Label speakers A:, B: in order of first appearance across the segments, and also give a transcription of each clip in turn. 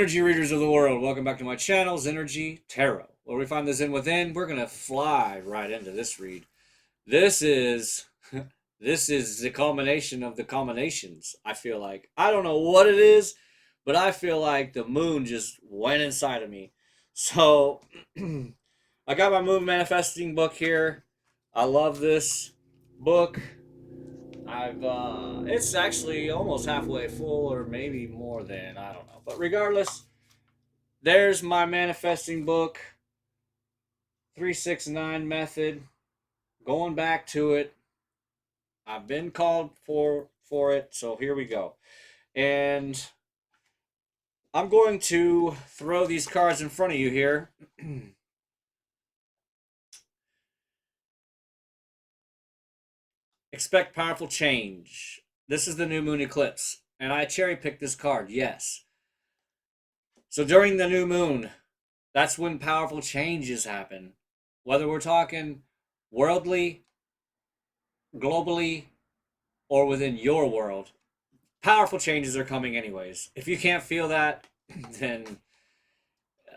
A: Energy readers of the world, welcome back to my channel, Zenergy Tarot, where we find the Zen within. We're gonna fly right into this read. This is this is the culmination of the culminations. I feel like I don't know what it is, but I feel like the moon just went inside of me. So I got my moon manifesting book here. I love this book. It's actually almost halfway full, or maybe more than, I don't know. But regardless, there's my manifesting book, 369 method. Going back to it. I've been called for it, so here we go. And I'm going to throw these cards in front of you here. Expect powerful change. This is the new moon eclipse, and I cherry picked this card, yes. So during the new moon, that's when powerful changes happen. Whether we're talking worldly, globally, or within your world, powerful changes are coming anyways. If you can't feel that, then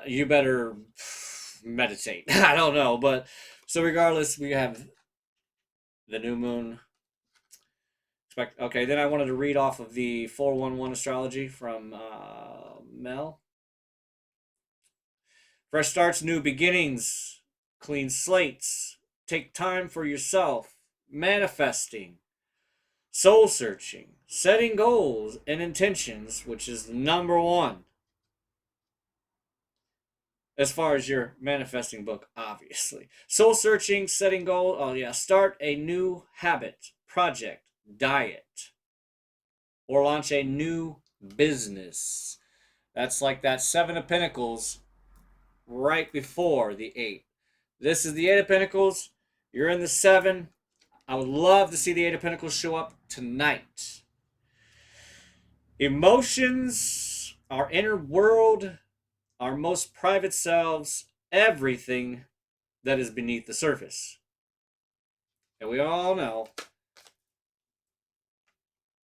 A: you better meditate. I don't know, but so regardless, we have the new moon. Okay, then I wanted to read off of the 411 Astrology from Mel. Fresh starts, new beginnings, clean slates. Take time for yourself, manifesting, soul searching, setting goals and intentions, which is number one. As far as your manifesting book, obviously. Soul searching, setting goals. Oh, yeah. Start a new habit, project, diet, or launch a new business. That's like that Seven of Pentacles right before the Eight. This is the Eight of Pentacles. You're in the Seven. I would love to see the Eight of Pentacles show up tonight. Emotions, our inner world, our most private selves, everything that is beneath the surface. And we all know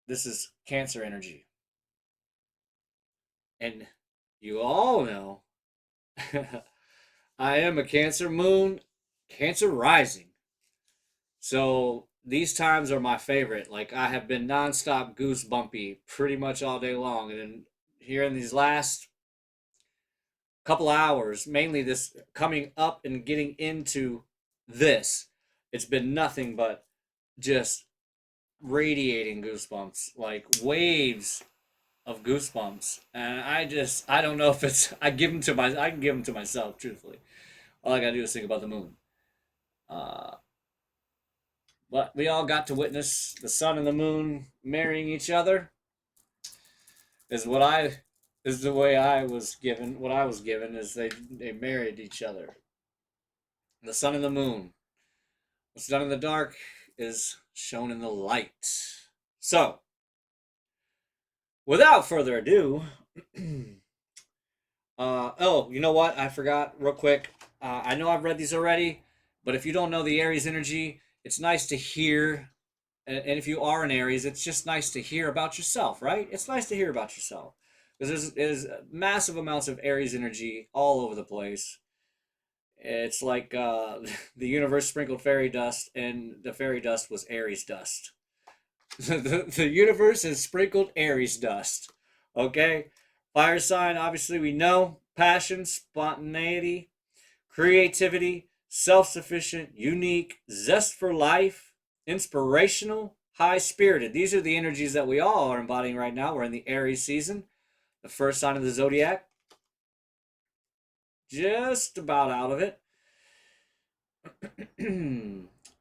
A: this is Cancer energy. And you all know I am a Cancer moon, Cancer rising. So these times are my favorite. Like, I have been nonstop goosebumpy pretty much all day long. And then here in these last couple hours, mainly this coming up and getting into this, it's been nothing but just radiating goosebumps, like waves of goosebumps. And I don't know if it's, I can give them to myself, truthfully. All I gotta do is think about the moon. But we all got to witness the sun and the moon marrying each other. Is the way I was given. What I was given is they married each other. The sun and the moon. What's done in the dark is shown in the light. So, without further ado, oh, you know what? I forgot real quick. I know I've read these already, but if you don't know the Aries energy, it's nice to hear. And if you are an Aries, it's just nice to hear about yourself, right? It's nice to hear about yourself. Because there's massive amounts of Aries energy all over the place. It's like the universe sprinkled fairy dust, and the fairy dust was Aries dust. The universe has sprinkled Aries dust. Okay? Fire sign, obviously, we know. Passion, spontaneity, creativity, self-sufficient, unique, zest for life, inspirational, high-spirited. These are the energies that we all are embodying right now. We're in the Aries season. The first sign of the zodiac. Just about out of it.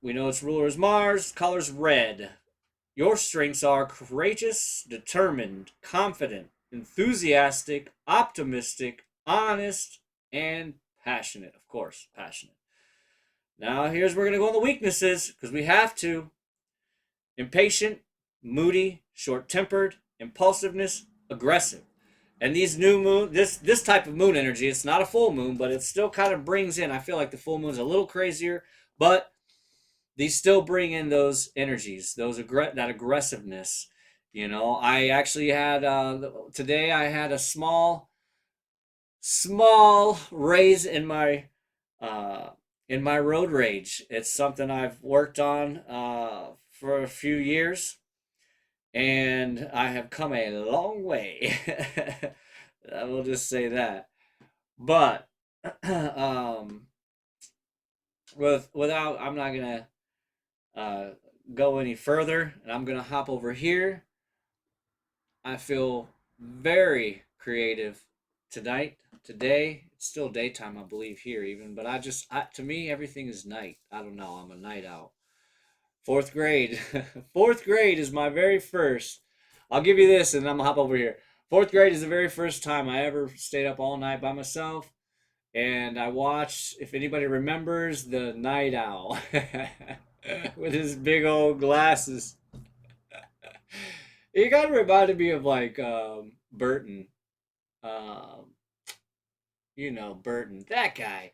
A: We know its ruler is Mars. Color's red. Your strengths are courageous, determined, confident, enthusiastic, optimistic, honest, and passionate. Of course, passionate. Now, here's where we're going to go on the weaknesses, because we have to. Impatient, moody, short-tempered, impulsiveness, aggressive. And these new moon, this type of moon energy, it's not a full moon, but it still kind of brings in, I feel like the full moon's a little crazier, but these still bring in those energies, that aggressiveness. You know, I actually had, today I had a small small raise in my road rage. It's something I've worked on for a few years, and I have come a long way. I will just say that. But um, without, I'm not gonna uh, go any further, and I'm gonna hop over here. I feel very creative tonight. Today, it's still daytime, I believe, here even, but to me, everything is night. I don't know. I'm a night owl. Fourth grade. Fourth grade is my very first. I'll give you this, and I'm gonna hop over here. Fourth grade is the very first time I ever stayed up all night by myself, and I watched. If anybody remembers, the night owl with his big old glasses. He kind of reminded me of like Burton. Um, Burton, that guy,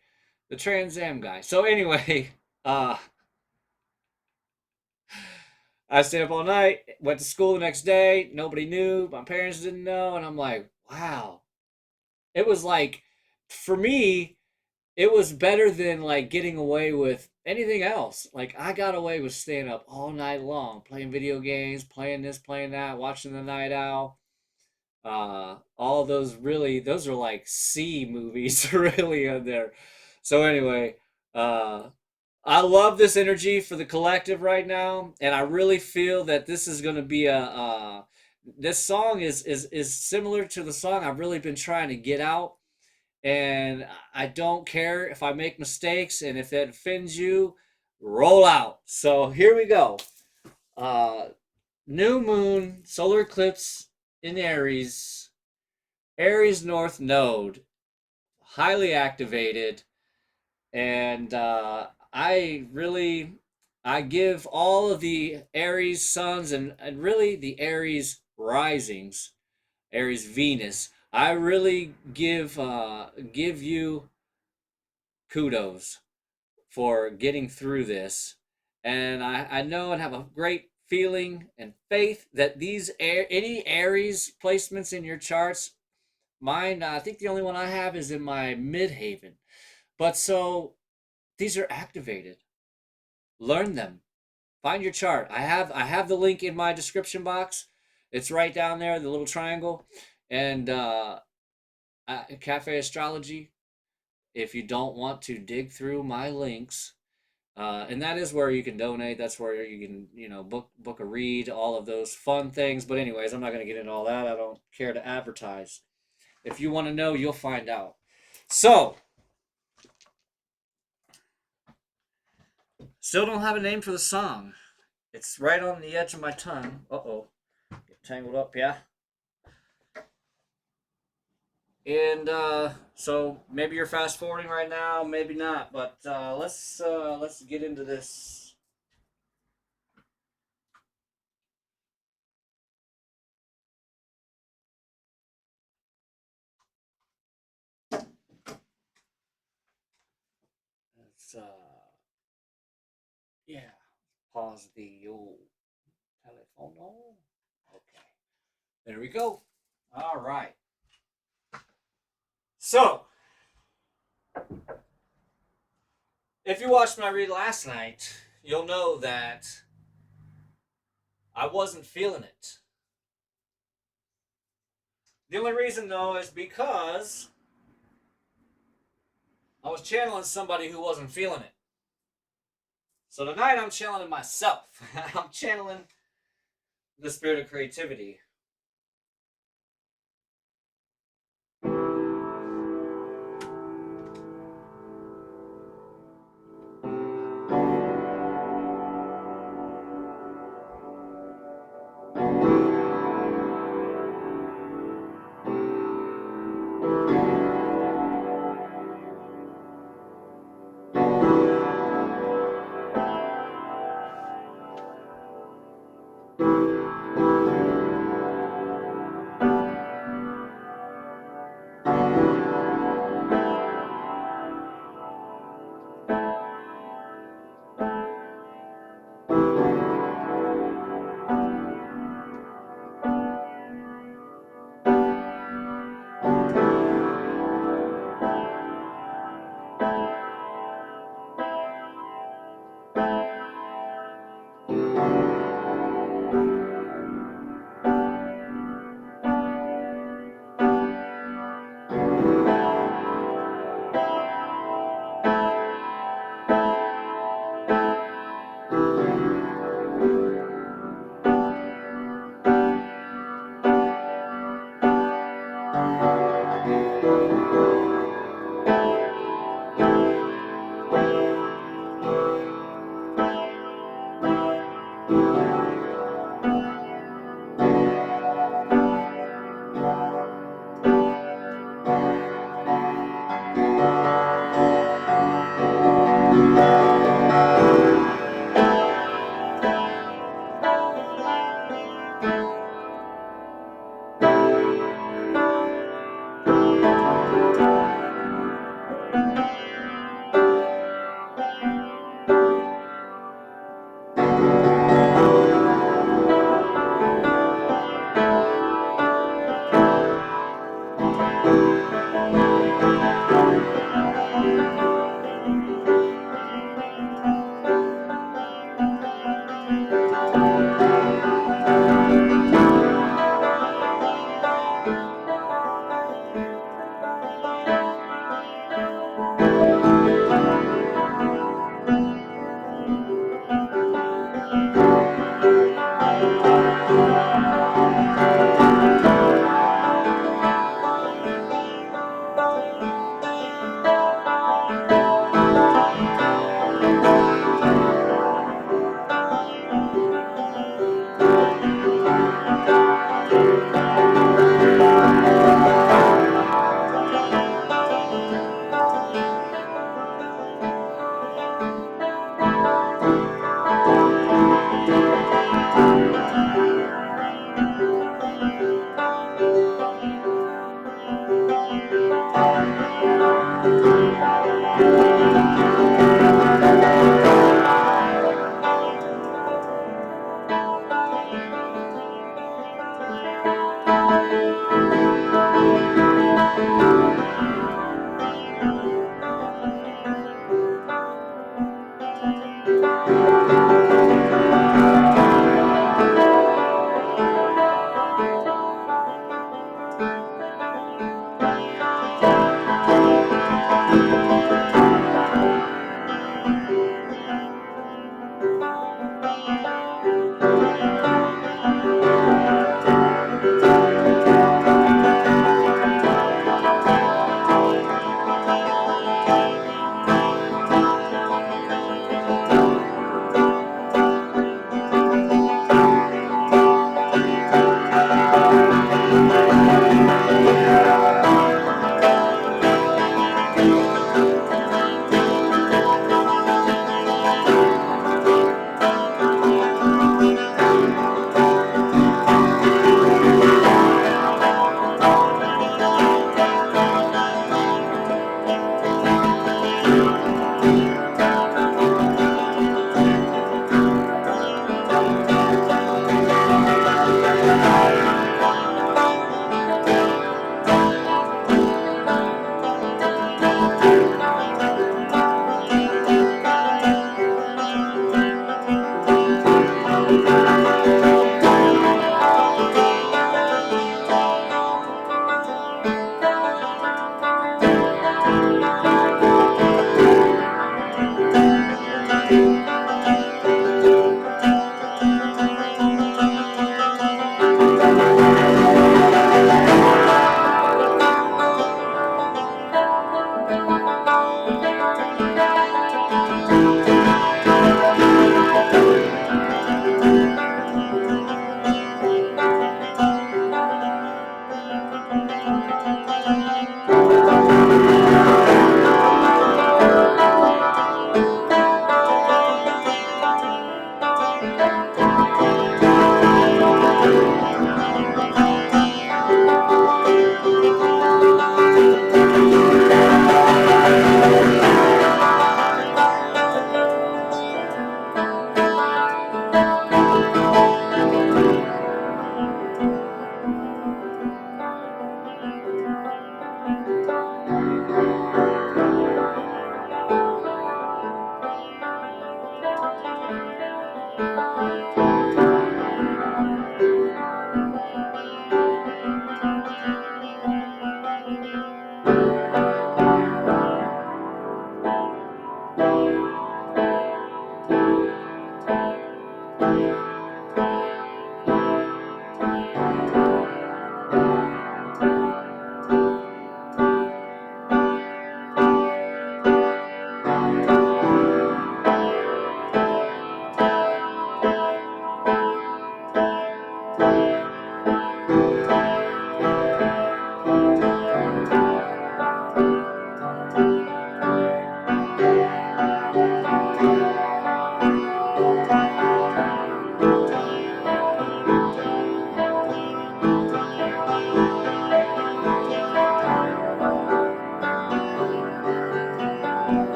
A: the Trans Am guy. So anyway, uh, I stayed up all night, went to school the next day. Nobody knew. My parents didn't know. And I'm like, wow. It was like, for me, it was better than like getting away with anything else. Like, I got away with staying up all night long, playing video games, playing this, playing that, watching the night owl. All those really, those are like C movies, really, in there. So, anyway, uh, I love this energy for the collective right now, and I really feel that this is going to be this song is similar to the song I've really been trying to get out, and I don't care if I make mistakes, and if it offends you, roll out. So here we go. Uh, New moon, solar eclipse in Aries, Aries North Node, highly activated. And I give all of the Aries suns and really the Aries risings, Aries Venus. I really give you kudos for getting through this, and I know and have a great feeling and faith that any Aries placements in your charts. Mine, I think the only one I have is in my midhaven. But so these are activated. Learn them. Find your chart. I have the link in my description box. It's right down there, the little triangle, and Cafe Astrology. If you don't want to dig through my links, and that is where you can donate. That's where you can book a read, all of those fun things. But anyways, I'm not going to get into all that. I don't care to advertise. If you want to know, you'll find out. So, still don't have a name for the song. It's right on the edge of my tongue. Uh-oh. Get tangled up, yeah? And so maybe you're fast forwarding right now, maybe not, but let's get into this. Let's yeah, pause the old telephone. Oh, okay. There we go. All right. So, if you watched my read last night, you'll know that I wasn't feeling it. The only reason, though, is because I was channeling somebody who wasn't feeling it. So tonight I'm channeling myself. I'm channeling the spirit of creativity.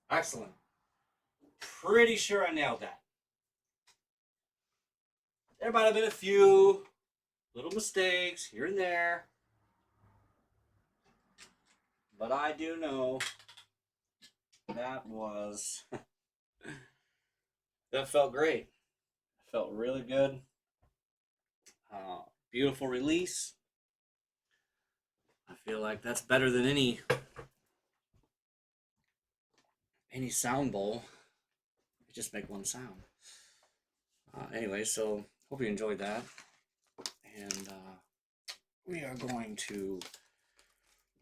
A: Excellent. Pretty sure I nailed that. There might have been a few little mistakes here and there, but I do know that was that felt great. Felt really good. Beautiful release. I feel like that's better than any sound bowl. Just make one sound. Anyway, so hope you enjoyed that, and we are going to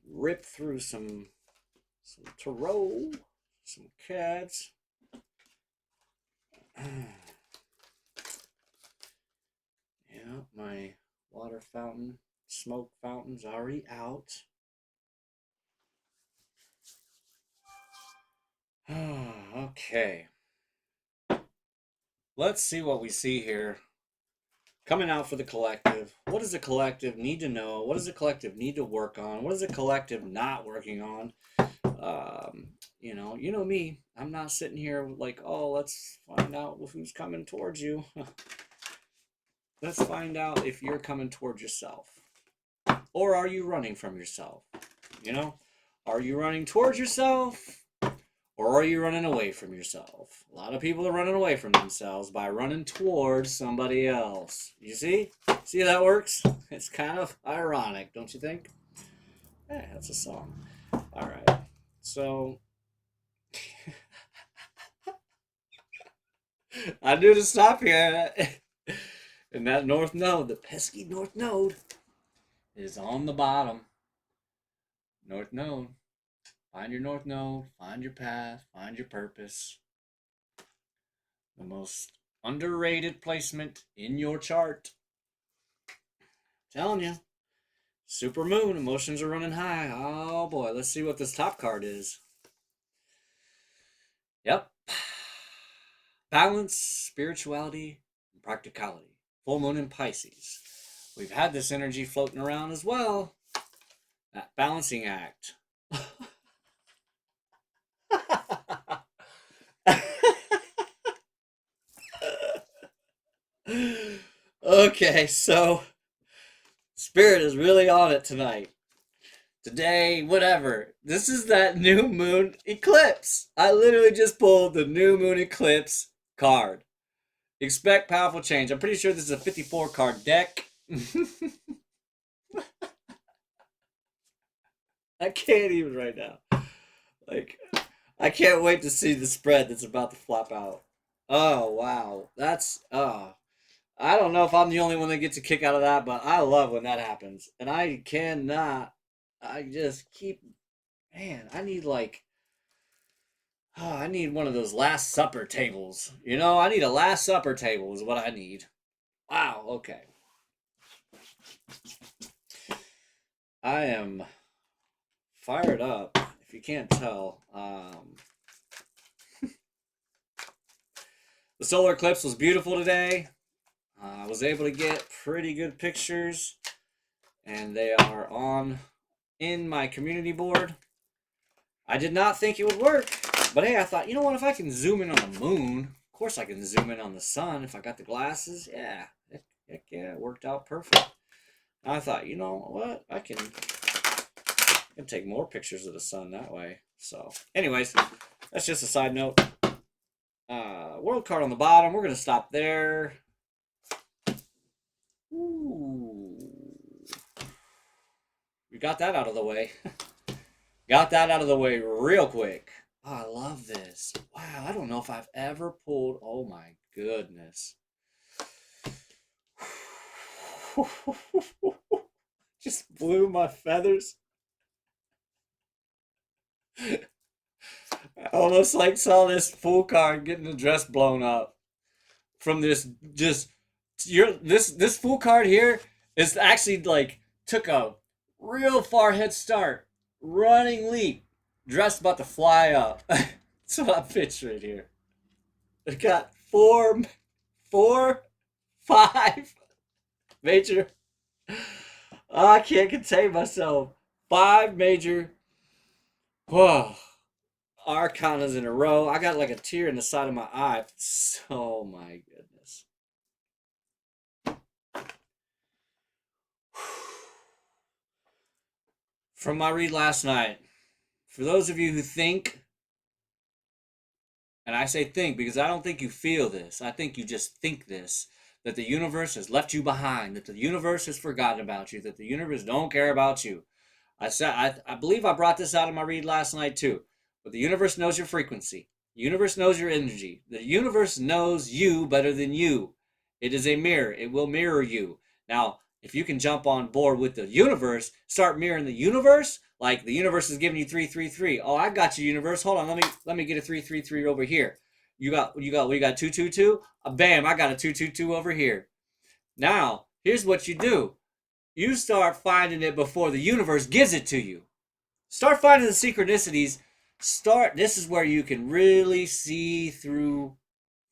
A: rip through some tarot, some cards. Yeah, my water fountain, smoke fountain's already out. Okay. Let's see what we see here. Coming out for the collective. What does the collective need to know? What does the collective need to work on? What is the collective not working on? You know me. I'm not sitting here like, oh, let's find out who's coming towards you. Let's find out if you're coming towards yourself. Or are you running from yourself? You know? Are you running towards yourself? Or are you running away from yourself? A lot of people are running away from themselves by running towards somebody else. You see? See how that works? It's kind of ironic, don't you think? Yeah, that's a song. All right. So, I knew to stop here. And that north node, the pesky north node, is on the bottom. North node. Find your north node, find your path, find your purpose. The most underrated placement in your chart. I'm telling you. Super moon, emotions are running high. Oh boy, let's see what this top card is. Yep. Balance, spirituality, and practicality. Full moon in Pisces. We've had this energy floating around as well. That balancing act. Okay, so Spirit is really on it tonight. Today, whatever. This is that new moon eclipse. I literally just pulled the new moon eclipse card. Expect powerful change. I'm pretty sure this is a 54 card deck. I can't even right now. Like, I can't wait to see the spread that's about to flop out. Oh, wow. That's, I don't know if I'm the only one that gets a kick out of that, but I love when that happens. And I cannot, I just keep, man, I need like, I need one of those Last Supper tables. You know, I need a Last Supper table is what I need. Wow, okay. I am fired up, if you can't tell. The solar eclipse was beautiful today. I was able to get pretty good pictures, and they are on in my community board. I did not think it would work, but hey, I thought, you know what, if I can zoom in on the moon, of course I can zoom in on the sun if I got the glasses. Yeah, heck yeah, it worked out perfect. I thought, you know what, I can take more pictures of the sun that way. So, anyways, that's just a side note. World card on the bottom. We're going to stop there. Ooh. We got that out of the way. Got that out of the way real quick. Oh, I love this. Wow, I don't know if I've ever pulled... Oh my goodness. Just blew my feathers. I almost like saw this full card getting the dress blown up from this this full card here is actually like took a real far head start, running leap, dress about to fly up. That's what I'm picturing here. It got four, 5 major. Oh, I can't contain myself. 5 major. Whoa. arcanas in a row. I got like a tear in the side of my eye. Oh my goodness. From my read last night, for those of you who think, and I say think because I don't think you feel this, I think you just think this, that the universe has left you behind, that the universe has forgotten about you, that the universe don't care about you. I believe I brought this out in my read last night too. But the universe knows your frequency. The universe knows your energy. The universe knows you better than you. It is a mirror. It will mirror you. Now, if you can jump on board with the universe, start mirroring the universe. Like the universe is giving you 333. Oh, I got you, universe. Hold on, let me get a 333 over here. You got 222. Bam, I got a 222 over here. Now, here's what you do. You start finding it before the universe gives it to you. Start finding the synchronicities. This is where you can really see through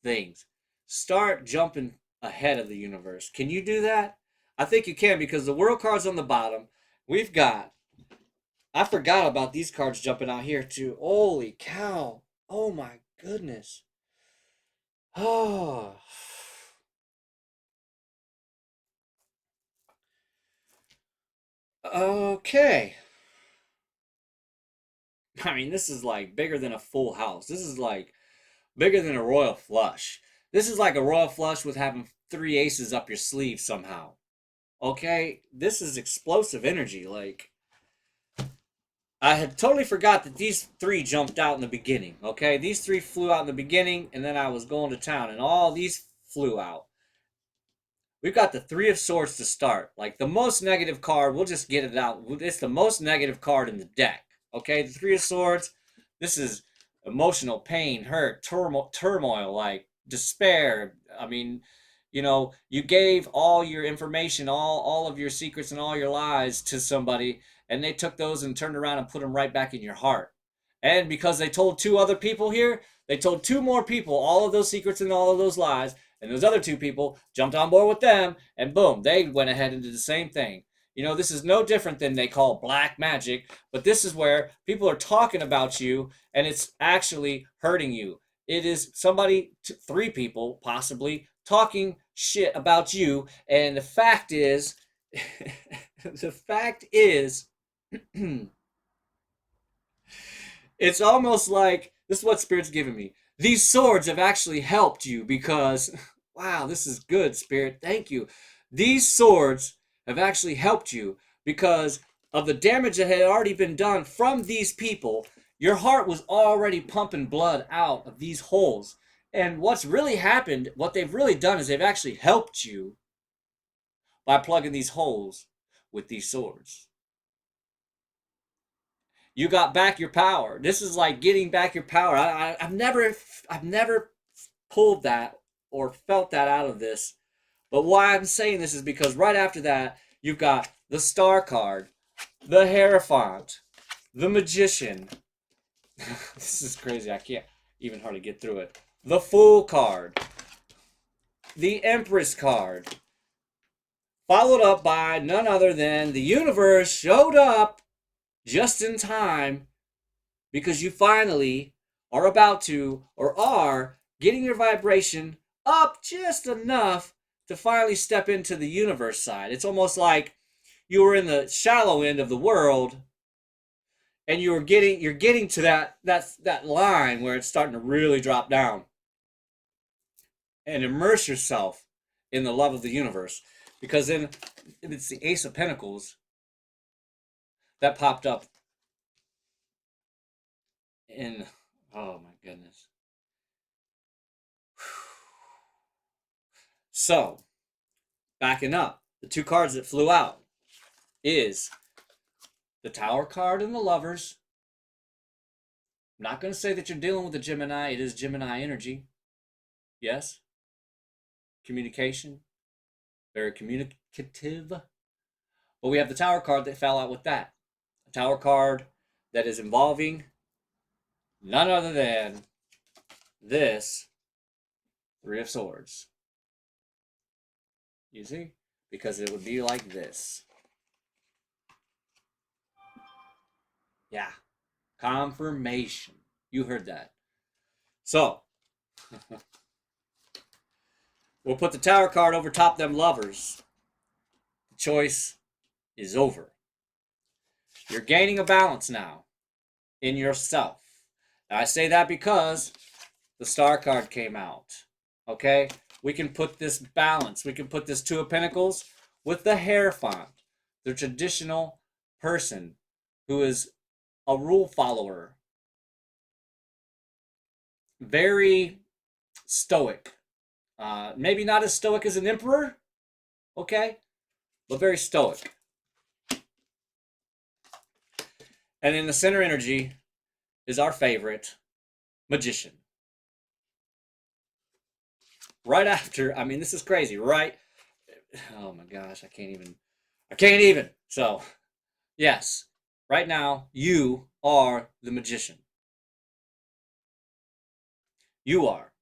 A: things. Start jumping ahead of the universe. Can you do that? I think you can because the world card's on the bottom. I forgot about these cards jumping out here too. Holy cow. Oh my goodness. Oh. Okay. I mean, this is like bigger than a full house. This is like bigger than a royal flush. This is like a royal flush with having 3 aces up your sleeve somehow. Okay? This is explosive energy. Like, I had totally forgot that these 3 jumped out in the beginning. Okay? These 3 flew out in the beginning, and then I was going to town, and all these flew out. We've got the 3 of Swords to start. Like, the most negative card, we'll just get it out. It's the most negative card in the deck. Okay? The 3 of Swords, this is emotional pain, hurt, turmoil, like despair. I mean, you gave all your information, all of your secrets and all your lies to somebody, and they took those and turned around and put them right back in your heart. And because they told 2 other people here, they told 2 more people all of those secrets and all of those lies, and those other 2 people jumped on board with them, and boom, they went ahead and did the same thing. This is no different than they call black magic, but this is where people are talking about you and it's actually hurting you. It is somebody, 3 people possibly, talking shit about you, and the fact is, the fact is, it's almost like, this is what Spirit's giving me. These swords have actually helped you because, wow, this is good, Spirit. Thank you. These swords have actually helped you because of the damage that had already been done from these people. Your heart was already pumping blood out of these holes. And what's really happened, what they've really done is they've actually helped you by plugging these holes with these swords. You got back your power. This is like getting back your power. I've never pulled that or felt that out of this. But why I'm saying this is because right after that, you've got the Star card, the Hierophant, the Magician. This is crazy. I can't even hardly get through it. The Fool card, the Empress card, followed up by none other than the universe showed up just in time because you finally are about to or are getting your vibration up just enough to finally step into the universe side. It's almost like you were in the shallow end of the world and you're getting to that line where it's starting to really drop down and immerse yourself in the love of the universe, because then it's the Ace of Pentacles that popped up in, oh my goodness. So, backing up, the 2 cards that flew out is the Tower card and the Lovers. I'm not going to say that you're dealing with a Gemini. It is Gemini energy. Yes. Communication. Very communicative. But we have the Tower card that fell out with that. A Tower card that is involving none other than this 3 of Swords. You see? Because it would be like this. Yeah. Confirmation. You heard that. So, we'll put the Tower card over top them lovers. The choice is over. You're gaining a balance now in yourself. And I say that because the Star card came out. Okay? We can put this balance. We can put this Two of Pentacles with the Hierophant, the traditional person who is a rule follower. Very stoic. Maybe not as stoic as an emperor. Okay? But very stoic. And in the center energy is our favorite, Magician. Right after, I mean, this is crazy, right? Oh my gosh, I can't even. So, yes, right now, you are the Magician. You are.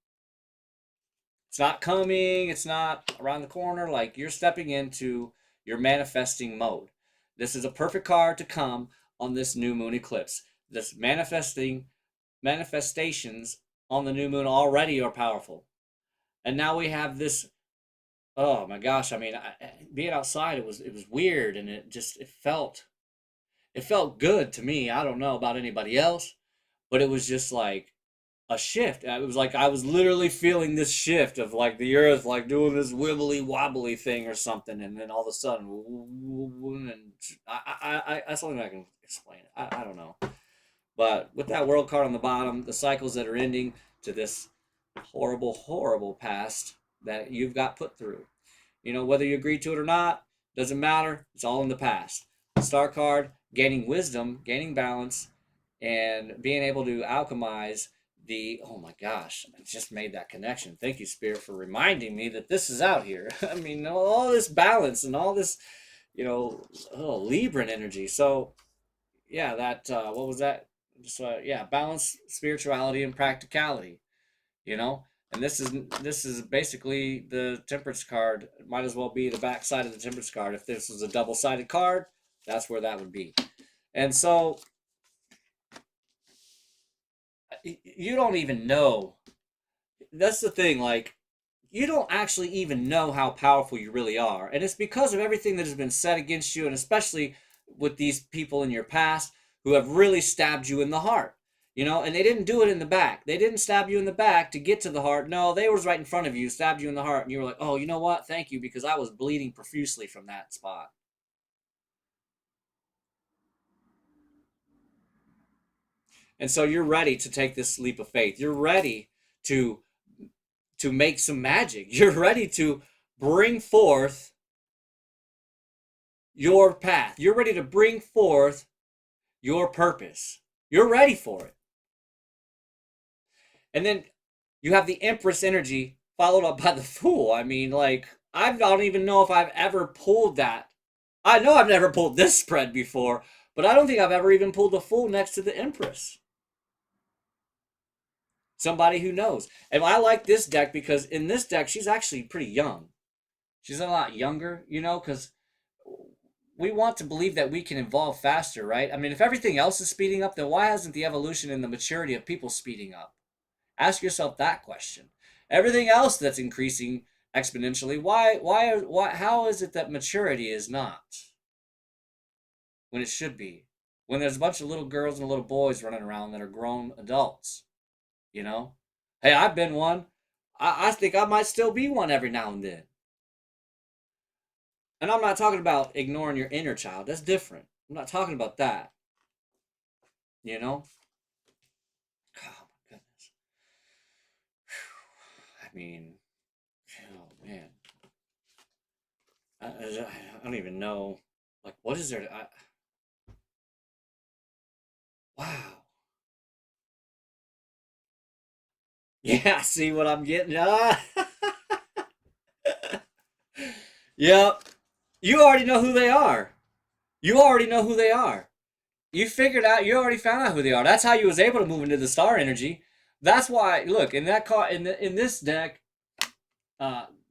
A: It's not coming, it's not around the corner, like you're stepping into your manifesting mode. This is a perfect card to come on this new moon eclipse. This manifestations on the new moon already are powerful. And now we have this, oh my gosh, I mean, being outside, it was weird, and it felt good to me. I don't know about anybody else, but it was just like a shift. It was like I was literally feeling this shift of like the earth like doing this wibbly wobbly thing or something, and then all of a sudden, and that's something I can explain. I don't know. But with that world card on the bottom, the cycles that are ending to this horrible, horrible past that you've got put through. You know, whether you agree to it or not, doesn't matter. It's all in the past. The Star card, gaining wisdom, gaining balance, and being able to alchemize the, oh my gosh, I just made that connection. Thank you, Spirit, for reminding me that this is out here. I mean, all this balance and all this, you know, Libran energy. So, yeah, that, what was that? Just, yeah, balance, spirituality, and practicality, you know? And this is basically the Temperance card. It might as well be the back side of the Temperance card. If this was a double-sided card, that's where that would be. And so, you don't even know. That's the thing, like, you don't actually even know how powerful you really are. And it's because of everything that has been said against you, and especially with these people in your past who have really stabbed you in the heart. You know, and they didn't do it in the back. They didn't stab you in the back to get to the heart. No, they was right in front of you, stabbed you in the heart, and you were like, oh, you know what? Thank you, because I was bleeding profusely from that spot. And so you're ready to take this leap of faith. You're ready to make some magic. You're ready to bring forth your path. You're ready to bring forth your purpose. You're ready for it. And then you have the Empress energy followed up by the Fool. I mean, like, I don't even know if I've ever pulled that. I know I've never pulled this spread before, but I don't think I've ever even pulled the Fool next to the Empress. Somebody who knows. And I like this deck because in this deck, she's actually pretty young. She's a lot younger, you know, because we want to believe that we can evolve faster, right? I mean, if everything else is speeding up, then why hasn't the evolution and the maturity of people speeding up? Ask yourself that question. Everything else that's increasing exponentially, how is it that maturity is not when it should be? When there's a bunch of little girls and little boys running around that are grown adults, you know? Hey, I've been one. I think I might still be one every now and then. And I'm not talking about ignoring your inner child. That's different. I'm not talking about that. You know? Oh, my goodness. I mean, oh, man. I don't even know. Like, what is there? Wow. Yeah, see what I'm getting? Yep. You already know who they are. You already know who they are. You figured out, you already found out who they are. That's how you was able to move into the star energy. That's why, look, in that car, in this deck,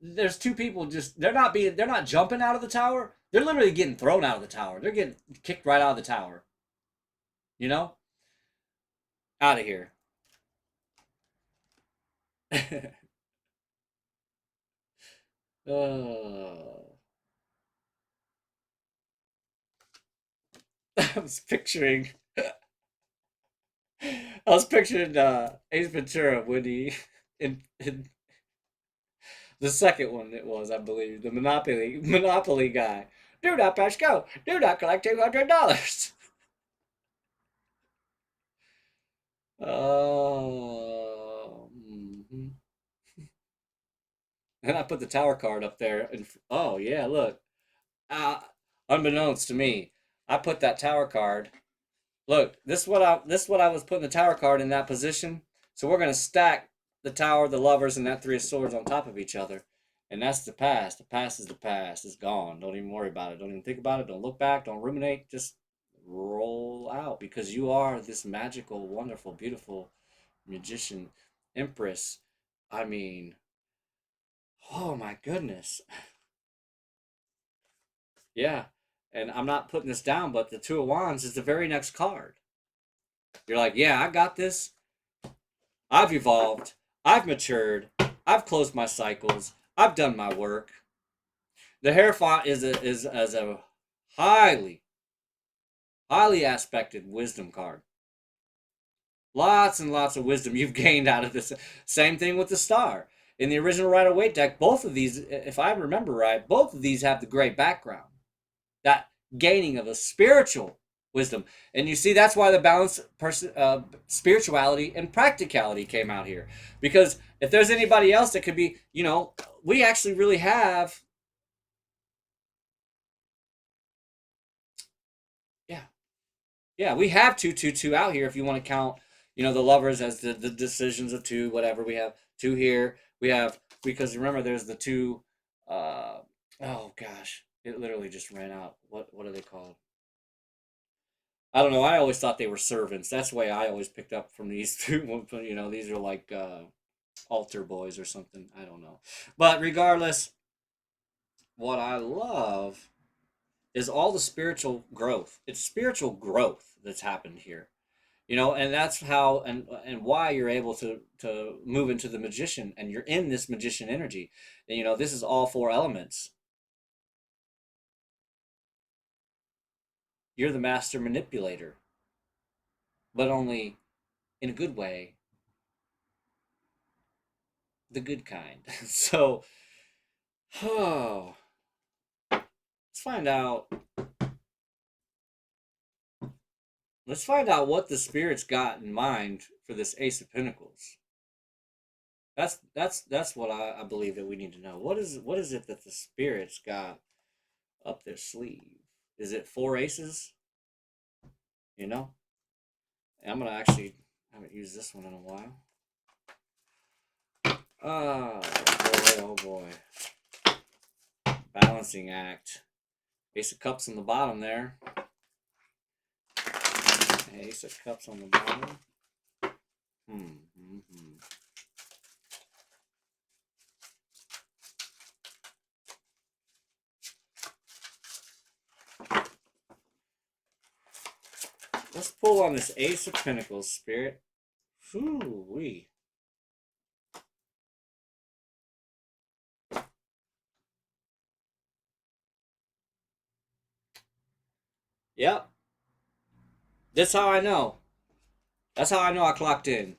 A: there's two people just, they're not jumping out of the tower. They're literally getting thrown out of the tower. They're getting kicked right out of the tower. You know? Out of here. Oh. I was picturing Ace Ventura when he in the second one it was, I believe, the Monopoly guy. Do not pass go. Do not collect $200. Oh. Mhm. And I put the tower card up there, and oh yeah, look. Uh, Unbeknownst to me, I put that tower card. Look, this is what I was putting the tower card in that position. So we're gonna stack the tower, the lovers, and that three of swords on top of each other, and that's the past. The past is the past. It's gone. Don't even worry about it. Don't even think about it. Don't look back. Don't ruminate. Just roll out because you are this magical, wonderful, beautiful magician, empress. I mean, oh my goodness. Yeah. And I'm not putting this down, but the Two of Wands is the very next card. You're like, yeah, I got this. I've evolved. I've matured. I've closed my cycles. I've done my work. The Hierophant is as a highly, highly aspected wisdom card. Lots and lots of wisdom you've gained out of this. Same thing with the Star. In the original Rider-Waite deck, both of these, if I remember right, both of these have the gray background. That gaining of a spiritual wisdom. And you see, that's why the balance spirituality and practicality came out here. Because if there's anybody else that could be, we actually really have, yeah, yeah, we have two out here if you want to count, the lovers as the decisions of two, whatever. We have two here. We have, because remember, there's the two, oh gosh, it literally just ran out. What are they called? I don't know. I always thought they were servants. That's the way I always picked up from these two. These are like altar boys or something. I don't know. But regardless, what I love is all the spiritual growth. It's spiritual growth that's happened here. And that's how and why you're able to move into the magician, and you're in this magician energy. And this is all four elements. You're the master manipulator, but only in a good way, the good kind. So, oh, let's find out. Let's find out what the spirits got in mind for this Ace of Pentacles. That's what I believe that we need to know. What is it that the spirits got up their sleeve? Is it four aces? You know, I'm gonna actually haven't used this one in a while. Oh boy, oh boy. Balancing act. Ace of Cups on the bottom there. Ace of Cups on the bottom. Let's pull on this Ace of Pentacles, Spirit. Whoo-wee. Yep. That's how I know. That's how I know I clocked in.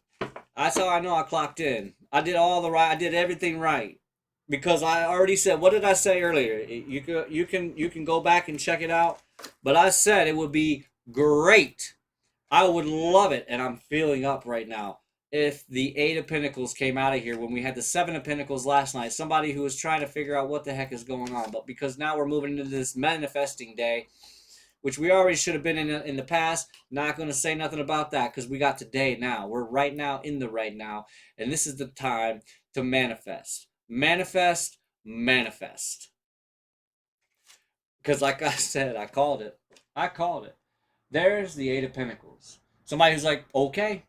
A: That's how I know I clocked in. I did everything right. Because I already said, what did I say earlier? You can go back and check it out. But I said it would be great. I would love it, and I'm feeling up right now. If the Eight of Pentacles came out of here when we had the Seven of Pentacles last night, somebody who was trying to figure out what the heck is going on, but because now we're moving into this manifesting day, which we already should have been in the past. Not going to say nothing about that because we got today now. We're right now in the right now, and this is the time to manifest. Manifest, manifest. Because like I said, I called it. I called it. There's the Eight of Pentacles. Somebody who's like, okay,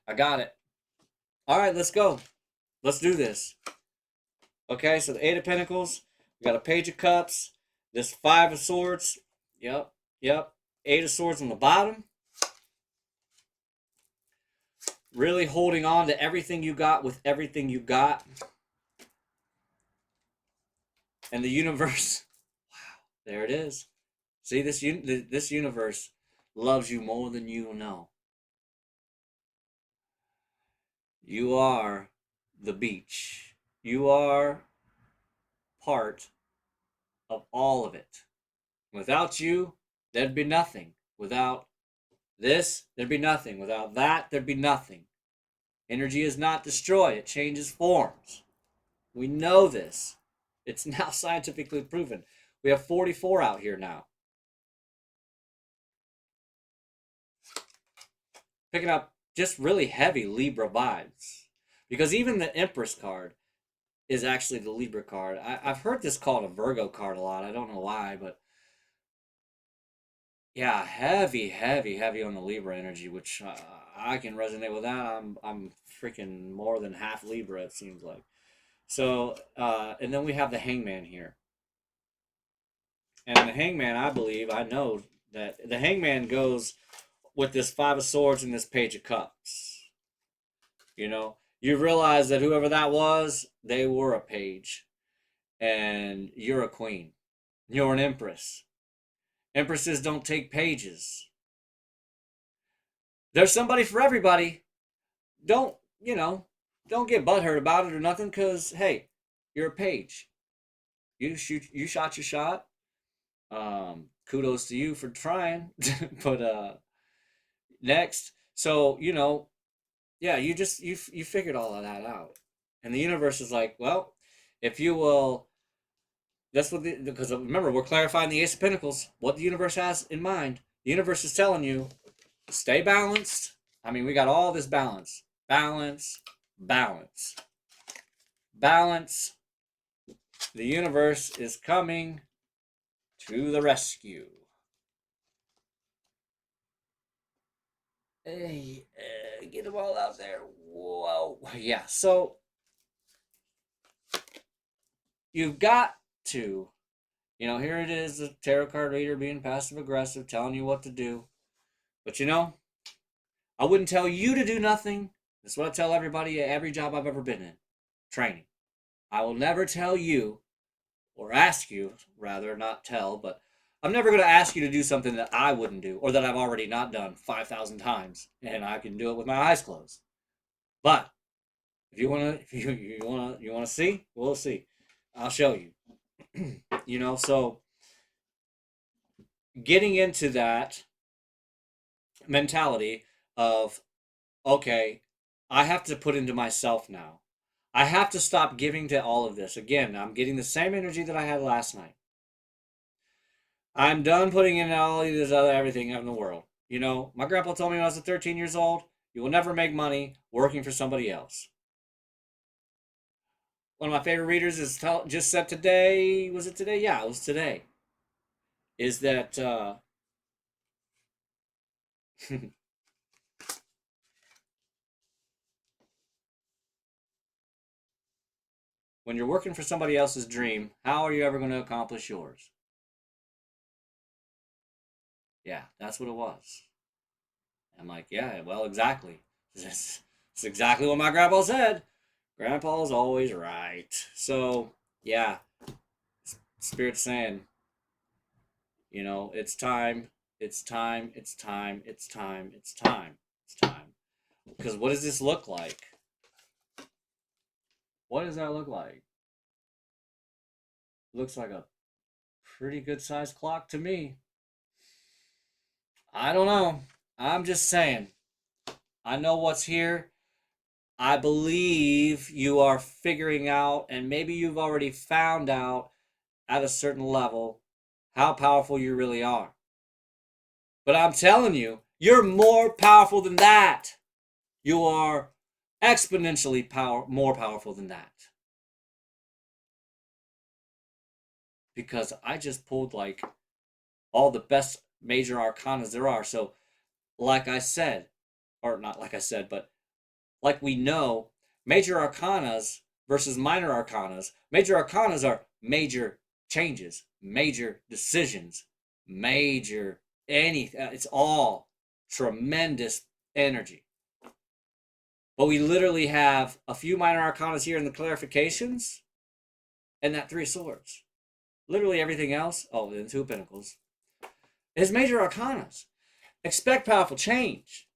A: I got it. All right, let's go. Let's do this. Okay, so the Eight of Pentacles. We got a Page of Cups. This Five of Swords. Yep. Eight of Swords on the bottom. Really holding on to everything you got with everything you got. And the universe, wow, there it is. See, this universe loves you more than you know. You are the beach. You are part of all of it. Without you, there'd be nothing. Without this, there'd be nothing. Without that, there'd be nothing. Energy is not destroyed, it changes forms. We know this. It's now scientifically proven. We have 44 out here now. Picking up just really heavy Libra vibes. Because even the Empress card is actually the Libra card. I've heard this called a Virgo card a lot. I don't know why, but yeah, heavy, heavy, heavy on the Libra energy, which I can resonate with that. I'm freaking more than half Libra, it seems like. So, and then we have the Hangman here. And the Hangman, I know that the Hangman goes with this Five of Swords and this Page of Cups. You know, you realize that whoever that was, they were a page. And you're a queen. You're an empress. Empresses don't take pages. There's somebody for everybody. Don't, don't get butthurt about it or nothing, because, hey, you're a page. You shot your shot. Kudos to you for trying. But next. So, yeah, you figured all of that out. And the universe is like, well, if you will, that's what because remember, we're clarifying the Ace of Pentacles, what the universe has in mind. The universe is telling you, stay balanced. I mean, we got all this balance. Balance, balance, balance. The universe is coming to the rescue. Hey, get them all out there. Whoa. Yeah, so you've got to, here it is, the tarot card reader being passive aggressive, telling you what to do. But I wouldn't tell you to do nothing. That's what I tell everybody at every job I've ever been in. Training. I will never tell you, or ask you, rather, not tell, but I'm never going to ask you to do something that I wouldn't do, or that I've already not done 5,000 times, and I can do it with my eyes closed. But if you want to see, we'll see. I'll show you. So getting into that mentality of, okay, I have to put into myself now. I have to stop giving to all of this. Again, I'm getting the same energy that I had last night. I'm done putting in all of this other everything in the world. My grandpa told me when I was 13 years old, you will never make money working for somebody else. One of my favorite readers is just said today. Was it today? Yeah, it was today. Is that when you're working for somebody else's dream, how are you ever going to accomplish yours? Yeah, that's what it was. I'm like, yeah, well, exactly. That's exactly what my grandpa said. Grandpa's always right. So, yeah, Spirit's saying, it's time, it's time, it's time, it's time, it's time, it's time. Because what does this look like? What does that look like? Looks like a pretty good sized clock to me. I don't know. I'm just saying. I know what's here. I believe you are figuring out, and maybe you've already found out at a certain level, how powerful you really are. But I'm telling you, you're more powerful than that. You are exponentially more powerful than that. Because I just pulled like all the best major arcanas there are. So, like I said, or not like I said, but like we know, major arcanas versus minor arcanas. Major arcanas are major changes, major decisions, major anything. It's all tremendous energy. But we literally have a few minor arcanas here in the clarifications and that Three of Swords. Literally everything else, oh, and Two of Pentacles, is major arcanas. Expect powerful change.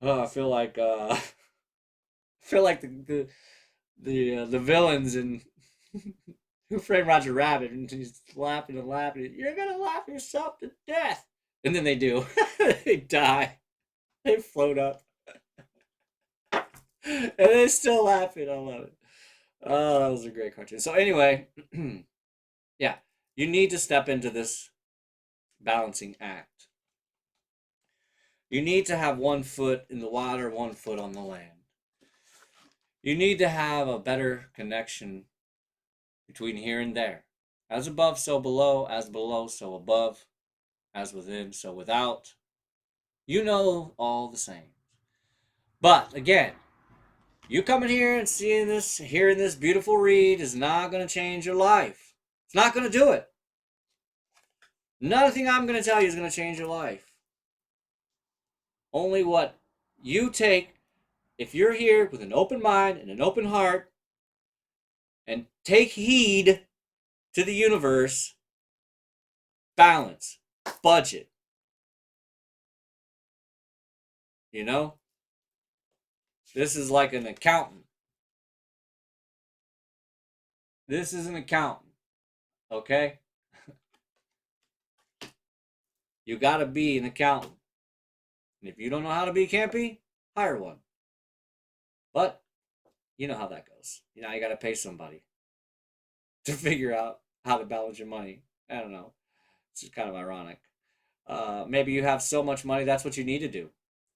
A: Oh, I feel like the villains in Who Framed Roger Rabbit, and he's laughing and laughing. You're gonna laugh yourself to death, and then they do. They die. They float up, and they're still laughing. I love it. Oh, that was a great cartoon. So anyway, yeah, you need to step into this balancing act. You need to have one foot in the water, one foot on the land. You need to have a better connection between here and there. As above, so below. As below, so above. As within, so without. You know all the same. But again, you coming here and seeing this, hearing this beautiful read is not going to change your life. It's not going to do it. Nothing I'm going to tell you is going to change your life. Only what you take, if you're here with an open mind and an open heart, and take heed to the universe, balance, budget. You know? This is like an accountant. This is an accountant. Okay? You gotta be an accountant. And if you don't know how to be, can't be, hire one. But you know how that goes. You know, you gotta pay somebody to figure out how to balance your money. I don't know. It's just kind of ironic. Maybe you have so much money, that's what you need to do.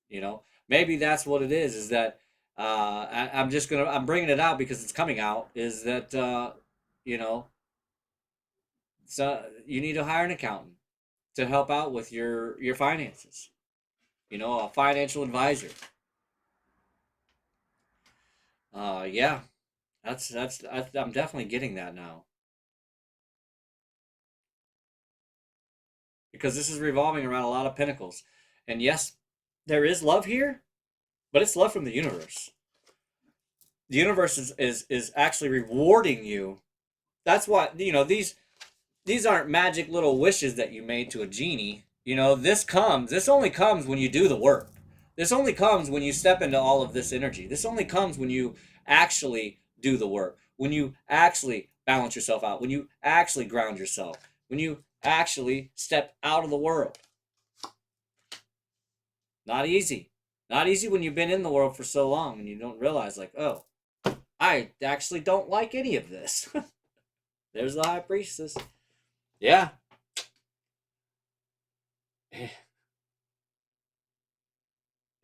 A: You know, maybe that's what it is that I'm bringing it out because it's coming out, is that, you know, so you need to hire an accountant to help out with your finances. You know, a financial advisor. Yeah, I'm definitely getting that now, because this is revolving around a lot of pentacles, and yes, there is love here, but it's love from the universe. The universe is actually rewarding you. That's why, you know, these aren't magic little wishes that you made to a genie. You know, this only comes when you do the work. This only comes when you step into all of this energy. This only comes when you actually do the work. When you actually balance yourself out. When you actually ground yourself. When you actually step out of the world. Not easy. Not easy when you've been in the world for so long and you don't realize, like, oh, I actually don't like any of this. There's the High Priestess. Yeah.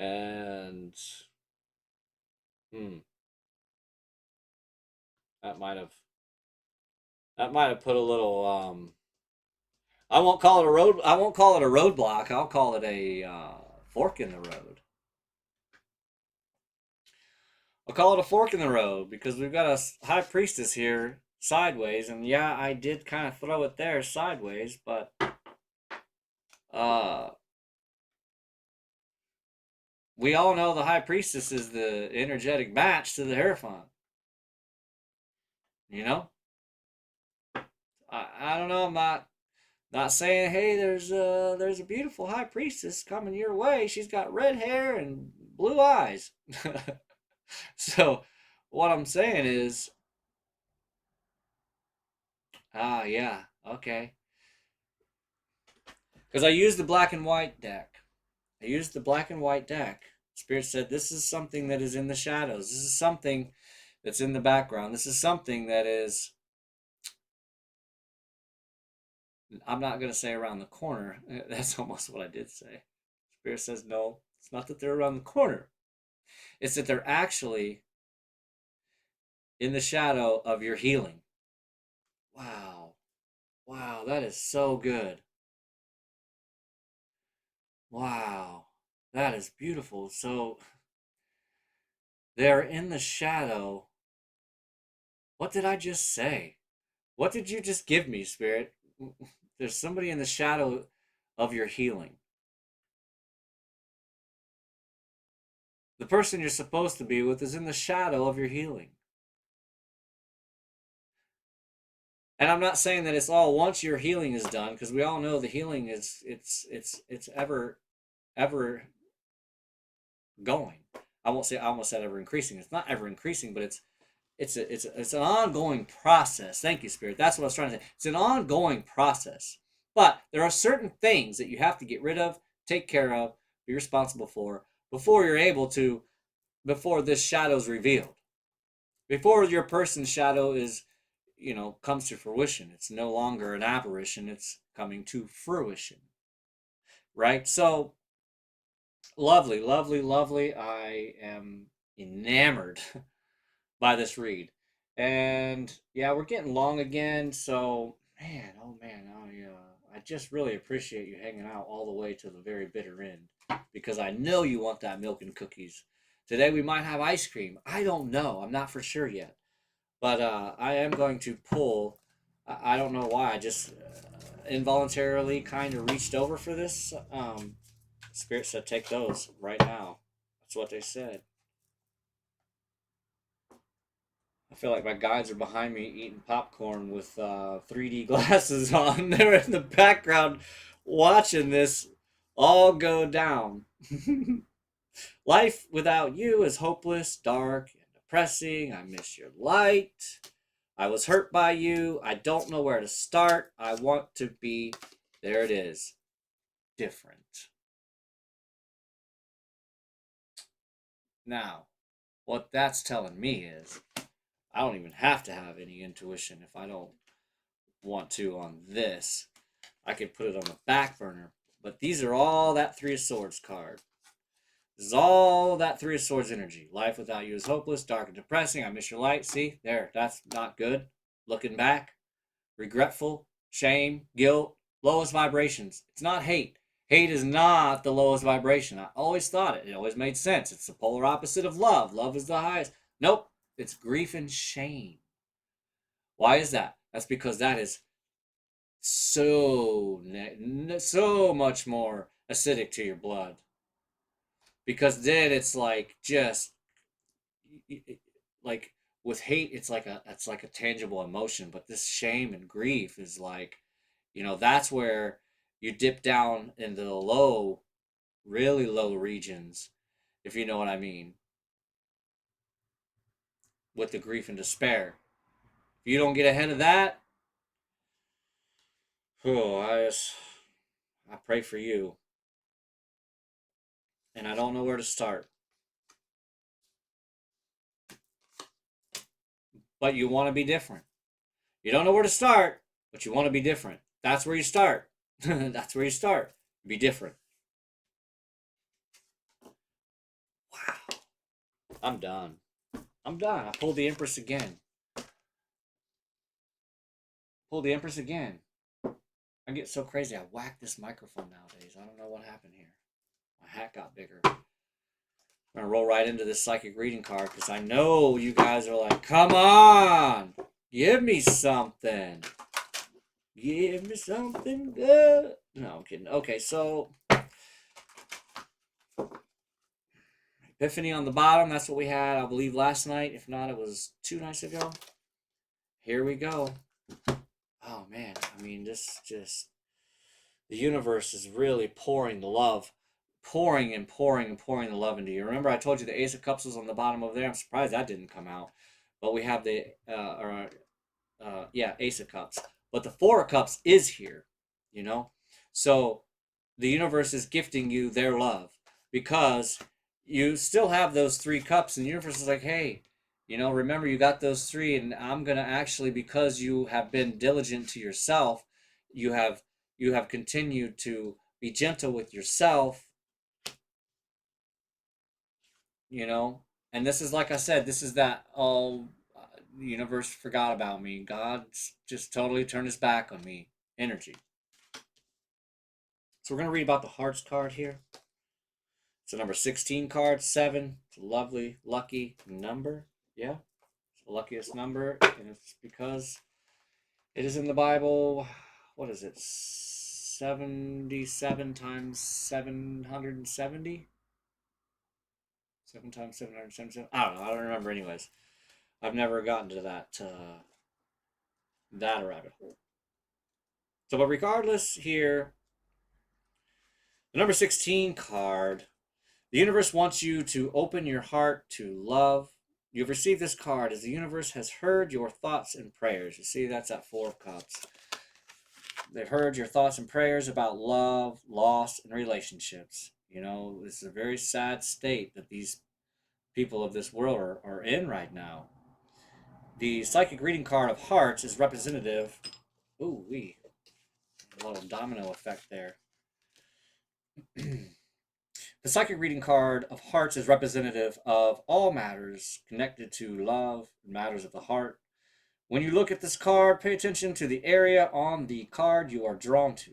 A: And hmm, that might have put a little I won't call it a roadblock. I'll call it a fork in the road. I'll call it a fork in the road because we've got a High Priestess here sideways, and yeah, I did kind of throw it there sideways, but uh we all know the High Priestess is the energetic match to the Hierophant. You know? I don't know, I'm not saying, hey, there's a beautiful High Priestess coming your way. She's got red hair and blue eyes. So what I'm saying is, yeah, okay. Because I used the black and white deck. I used the black and white deck. Spirit said this is something that is in the shadows. This is something that's in the background. This is something that is, I'm not going to say around the corner. That's almost what I did say. Spirit says no, it's not that they're around the corner. It's that they're actually in the shadow of your healing. Wow. Wow, that is so good. Wow. That is beautiful. So they're in the shadow. What did I just say? What did you just give me, Spirit? There's somebody in the shadow of your healing. The person you're supposed to be with is in the shadow of your healing. And I'm not saying that it's all once your healing is done, because we all know the healing is it's ever going. I won't say I almost said ever increasing. It's not ever increasing, but it's an ongoing process. Thank you, Spirit. That's what I was trying to say. It's an ongoing process. But there are certain things that you have to get rid of, take care of, be responsible for before you're able to, before this shadow is revealed. Before your person's shadow is, comes to fruition. It's no longer an apparition, it's coming to fruition. Right? So, lovely, lovely, lovely. I am enamored by this read. And yeah, we're getting long again. So, man, I just really appreciate you hanging out all the way to the very bitter end, because I know you want that milk and cookies. Today we might have ice cream. I don't know. I'm not for sure yet. But I am going to pull. I don't know why. I just involuntarily kind of reached over for this. Spirit said, take those right now. That's what they said. I feel like my guides are behind me eating popcorn with 3D glasses on. They're in the background watching this all go down. Life without you is hopeless, dark, and depressing. I miss your light. I was hurt by you. I don't know where to start. I want to be, there it is, different. Now, what that's telling me is I don't even have to have any intuition if I don't want to on this. I could put it on the back burner. But these are all that Three of Swords card. This is all that Three of Swords energy. Life without you is hopeless, dark and depressing. I miss your light. See, there, that's not good. Looking back, regretful, shame, guilt, lowest vibrations. It's not hate. Hate is not the lowest vibration. I always thought it. It always made sense. It's the polar opposite of love. Love is the highest. Nope. It's grief and shame. Why is that? That's because that is so much more acidic to your blood. Because then it's like just like with hate, it's like a tangible emotion, but this shame and grief is like, that's where you dip down into the low, really low regions, if you know what I mean, with the grief and despair. If you don't get ahead of that, oh, I pray for you, and I don't know where to start. But you want to be different. You don't know where to start, but you want to be different. That's where you start. That's where you start. Be different. Wow. I'm done. I pulled the Empress again. I get so crazy. I whack this microphone nowadays. I don't know what happened here. My hat got bigger. I'm going to roll right into this psychic reading card because I know you guys are like, come on. Give me something. Give me something good. No, I'm kidding. Okay, so Epiphany on the bottom. That's what we had, I believe, last night. If not, it was 2 nights ago. Here we go. Oh, man. I mean, the universe is really pouring the love. Pouring and pouring and pouring the love into you. Remember, I told you the Ace of Cups was on the bottom over there. I'm surprised that didn't come out. But we have the, Ace of Cups. But the Four of Cups is here, So the universe is gifting you their love because you still have those 3 cups, and the universe is like, hey, remember you got those 3, and I'm gonna actually, because you have been diligent to yourself, you have continued to be gentle with yourself, and this is, like I said, this is that, the universe forgot about me. God's just totally turned his back on me energy. So we're going to read about the Hearts card here. It's a number 16 card, 7. It's a lovely, lucky number. Yeah, it's the luckiest number, and it's because it is in the Bible. what is it? 77 times 770? 7 times 777? I don't know. I don't remember anyways. I've never gotten to that rabbit hole. So, but regardless here, the number 16 card, the universe wants you to open your heart to love. You've received this card as the universe has heard your thoughts and prayers. You see, that's that Four of Cups. They've heard your thoughts and prayers about love, loss, and relationships. You know, it's a very sad state that these people of this world are in right now. The psychic reading card of hearts is representative. Ooh, wee. A little domino effect there. The psychic reading card of hearts is representative of all matters connected to love, matters of the heart. When you look at this card, pay attention to the area on the card you are drawn to.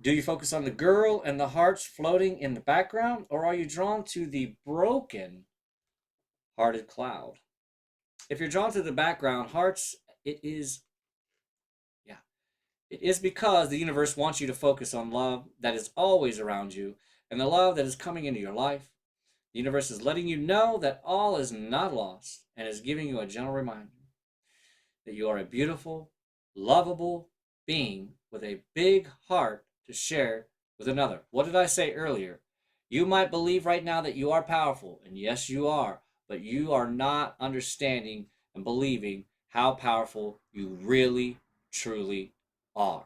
A: Do you focus on the girl and the hearts floating in the background, or are you drawn to the broken hearted cloud? If you're drawn to the background, hearts, it is because the universe wants you to focus on love that is always around you and the love that is coming into your life. The universe is letting you know that all is not lost and is giving you a gentle reminder that you are a beautiful, lovable being with a big heart to share with another. What did I say earlier? You might believe right now that you are powerful, and yes, you are, but you are not understanding and believing how powerful you really, truly are.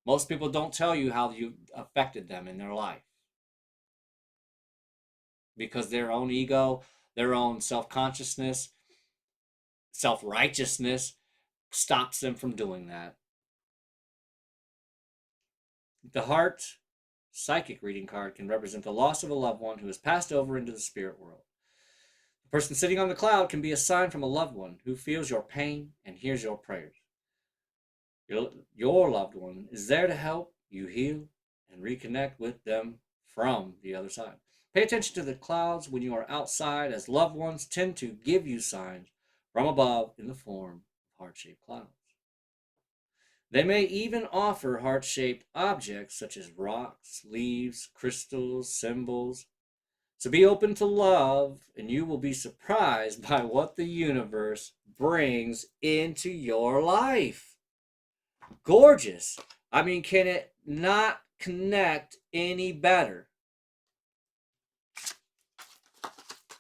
A: Most people don't tell you how you affected them in their life because their own ego, their own self-consciousness, self-righteousness stops them from doing that. The heart psychic reading card can represent the loss of a loved one who has passed over into the spirit world. The person sitting on the cloud can be a sign from a loved one who feels your pain and hears your prayers. Your loved one is there to help you heal and reconnect with them from the other side. Pay attention to the clouds when you are outside, as loved ones tend to give you signs from above in the form of heart-shaped clouds. They may even offer heart-shaped objects such as rocks, leaves, crystals, symbols. So be open to love, and you will be surprised by what the universe brings into your life. Gorgeous. I mean, can it not connect any better?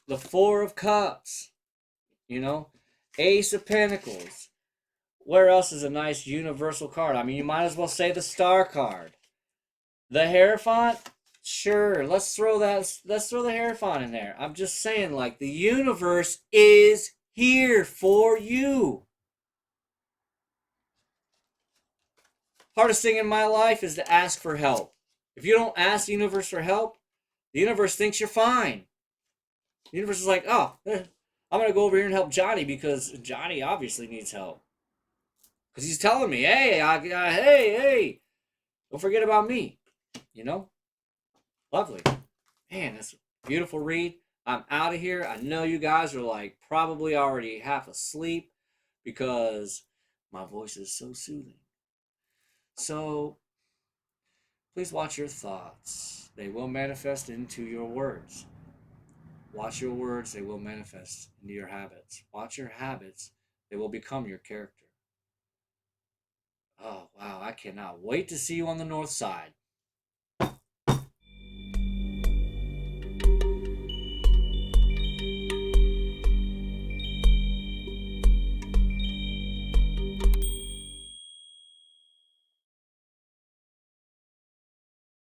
A: The Four of Cups, Ace of Pentacles. Where else is a nice universal card? I mean, you might as well say the Star card. The Hierophant, sure. Let's throw the Hierophant in there. I'm just saying, like, the universe is here for you. Hardest thing in my life is to ask for help. If you don't ask the universe for help, the universe thinks you're fine. The universe is like, oh, I'm going to go over here and help Johnny because Johnny obviously needs help. Because he's telling me, hey, hey, don't forget about me. Lovely. Man, that's a beautiful read. I'm out of here. I know you guys are like probably already half asleep because my voice is so soothing. So please watch your thoughts. They will manifest into your words. Watch your words. They will manifest into your habits. Watch your habits. They will become your character. Oh, wow. I cannot wait to see you on the north side.